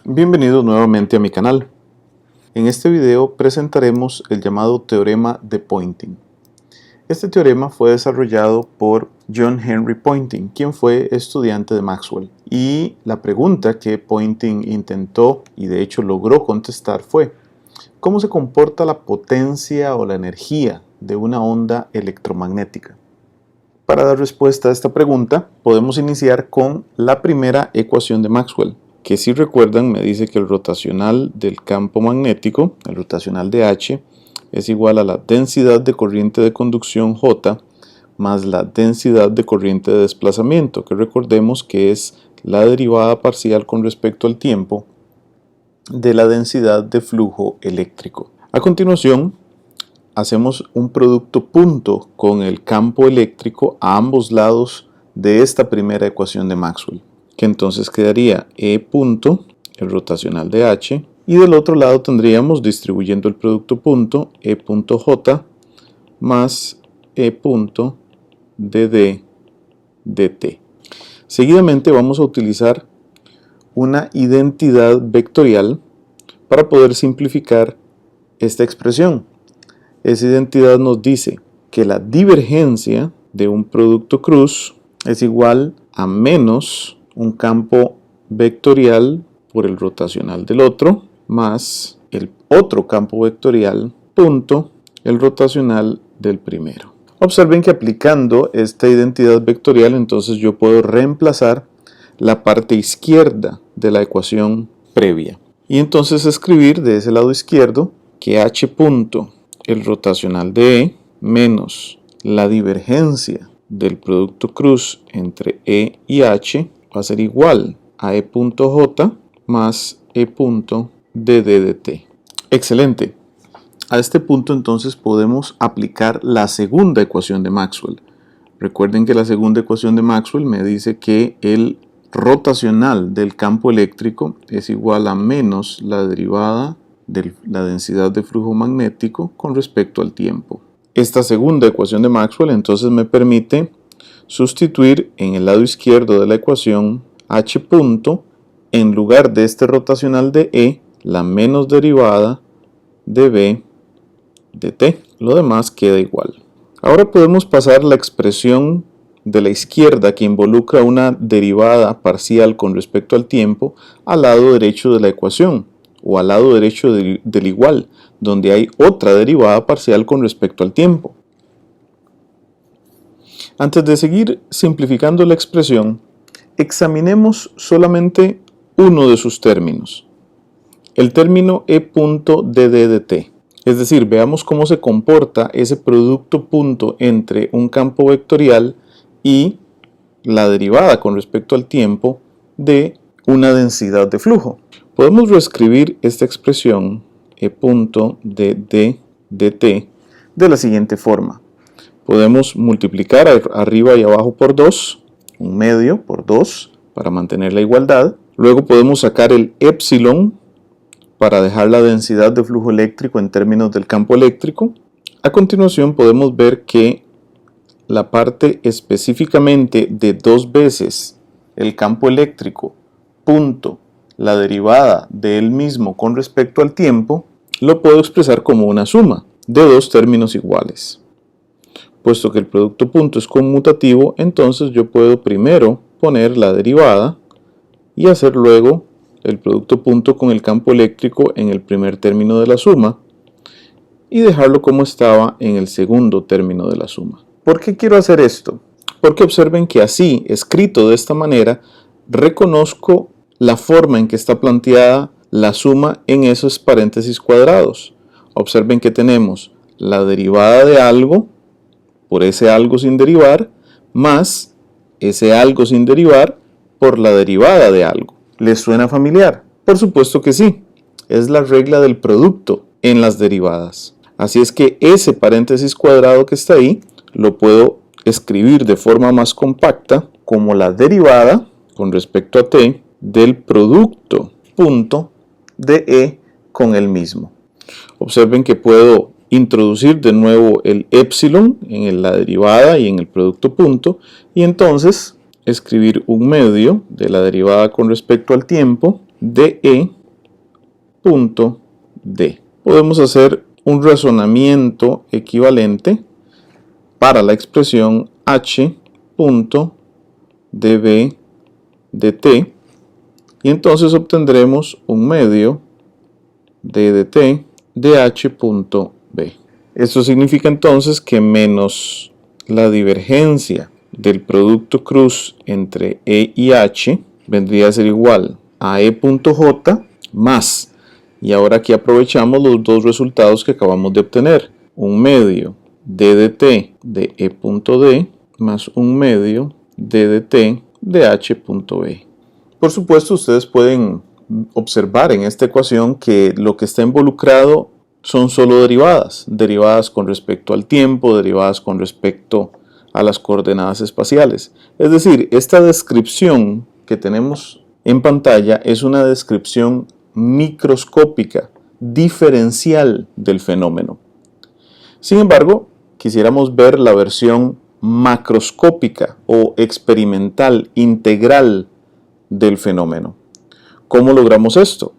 Bienvenido nuevamente a mi canal. En este video presentaremos el llamado teorema de Poynting. Este teorema fue desarrollado por John Henry Poynting, quien fue estudiante de Maxwell. Y la pregunta que Poynting intentó y de hecho logró contestar fue: ¿cómo se comporta la potencia o la energía de una onda electromagnética? Para dar respuesta a esta pregunta, podemos iniciar con la primera ecuación de Maxwell, que si recuerdan me dice que el rotacional del campo magnético, el rotacional de H, es igual a la densidad de corriente de conducción J más la densidad de corriente de desplazamiento, que recordemos que es la derivada parcial con respecto al tiempo de la densidad de flujo eléctrico. A continuación, hacemos un producto punto con el campo eléctrico a ambos lados de esta primera ecuación de Maxwell, que entonces quedaría E punto, el rotacional de H, y del otro lado tendríamos, distribuyendo el producto punto, E punto J más E punto dd dt. Seguidamente vamos a utilizar una identidad vectorial para poder simplificar esta expresión. Esa identidad nos dice que la divergencia de un producto cruz es igual a menos un campo vectorial por el rotacional del otro más el otro campo vectorial punto el rotacional del primero. Observen que aplicando esta identidad vectorial entonces yo puedo reemplazar la parte izquierda de la ecuación previa y entonces escribir de ese lado izquierdo que H punto el rotacional de E menos la divergencia del producto cruz entre E y H va a ser igual a E punto J más E punto dd dt. Excelente. A este punto entonces podemos aplicar la segunda ecuación de Maxwell. Recuerden que la segunda ecuación de Maxwell me dice que el rotacional del campo eléctrico es igual a menos la derivada de la densidad de flujo magnético con respecto al tiempo. Esta segunda ecuación de Maxwell entonces me permite sustituir en el lado izquierdo de la ecuación H punto, en lugar de este rotacional de E, la menos derivada de B de T. Lo demás queda igual. Ahora podemos pasar la expresión de la izquierda que involucra una derivada parcial con respecto al tiempo al lado derecho de la ecuación, o al lado derecho del igual, donde hay otra derivada parcial con respecto al tiempo. Antes de seguir simplificando la expresión, examinemos solamente uno de sus términos, el término E punto dd dt. Es decir, veamos cómo se comporta ese producto punto entre un campo vectorial y la derivada con respecto al tiempo de una densidad de flujo. Podemos reescribir esta expresión E punto dd dt de la siguiente forma. Podemos multiplicar arriba y abajo por 2, un medio por 2 para mantener la igualdad. Luego podemos sacar el epsilon para dejar la densidad de flujo eléctrico en términos del campo eléctrico. A continuación podemos ver que la parte específicamente de 2 veces el campo eléctrico punto la derivada de él mismo con respecto al tiempo, lo puedo expresar como una suma de dos términos iguales. Puesto que el producto punto es conmutativo, entonces yo puedo primero poner la derivada y hacer luego el producto punto con el campo eléctrico en el primer término de la suma y dejarlo como estaba en el segundo término de la suma. ¿Por qué quiero hacer esto? Porque observen que así, escrito de esta manera, reconozco la forma en que está planteada la suma en esos paréntesis cuadrados. Observen que tenemos la derivada de algo por ese algo sin derivar más ese algo sin derivar por la derivada de algo. ¿Les suena familiar? Por supuesto que sí. Es la regla del producto en las derivadas. Así es que ese paréntesis cuadrado que está ahí lo puedo escribir de forma más compacta como la derivada con respecto a t del producto punto de E con el mismo. Observen que puedo introducir de nuevo el epsilon en la derivada y en el producto punto y entonces escribir un medio de la derivada con respecto al tiempo de E punto D. Podemos hacer un razonamiento equivalente para la expresión H punto dB dt, y entonces obtendremos un medio de dt de H punto B. Esto significa entonces que menos la divergencia del producto cruz entre E y H vendría a ser igual a E punto J más, y ahora aquí aprovechamos los dos resultados que acabamos de obtener, un medio de dt de E punto D más un medio de dt de H punto B. Por supuesto, ustedes pueden observar en esta ecuación que lo que está involucrado son solo derivadas, derivadas con respecto al tiempo, derivadas con respecto a las coordenadas espaciales. Es decir, esta descripción que tenemos en pantalla es una descripción microscópica, diferencial del fenómeno. Sin embargo, quisiéramos ver la versión macroscópica o experimental, integral del fenómeno. ¿Cómo logramos esto?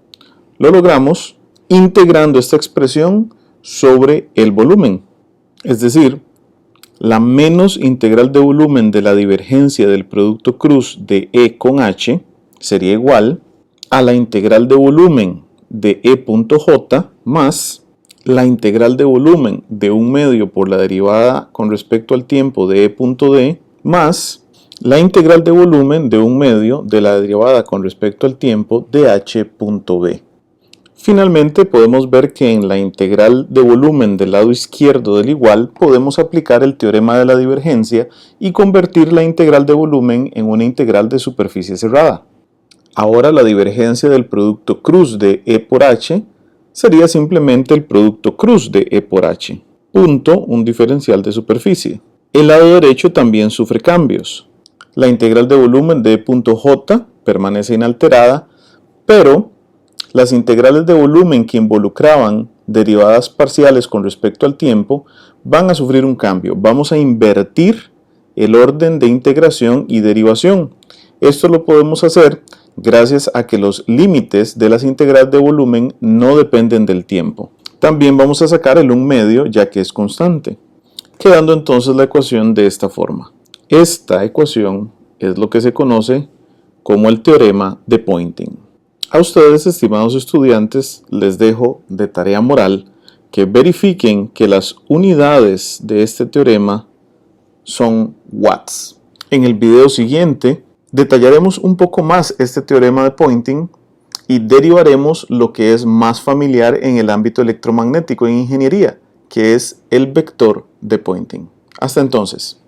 Lo logramos integrando esta expresión sobre el volumen, es decir, la menos integral de volumen de la divergencia del producto cruz de E con H sería igual a la integral de volumen de E punto J más la integral de volumen de un medio por la derivada con respecto al tiempo de E punto D más la integral de volumen de un medio de la derivada con respecto al tiempo de H punto B. Finalmente podemos ver que en la integral de volumen del lado izquierdo del igual podemos aplicar el teorema de la divergencia y convertir la integral de volumen en una integral de superficie cerrada. Ahora la divergencia del producto cruz de E por H sería simplemente el producto cruz de E por H, punto un diferencial de superficie. El lado derecho también sufre cambios. La integral de volumen de E punto J permanece inalterada, pero las integrales de volumen que involucraban derivadas parciales con respecto al tiempo van a sufrir un cambio. Vamos a invertir el orden de integración y derivación. Esto lo podemos hacer gracias a que los límites de las integrales de volumen no dependen del tiempo. También vamos a sacar el 1 medio ya que es constante, quedando entonces la ecuación de esta forma. Esta ecuación es lo que se conoce como el teorema de Poynting. A ustedes, estimados estudiantes, les dejo de tarea moral que verifiquen que las unidades de este teorema son watts. En el video siguiente detallaremos un poco más este teorema de Poynting y derivaremos lo que es más familiar en el ámbito electromagnético en ingeniería, que es el vector de Poynting. Hasta entonces.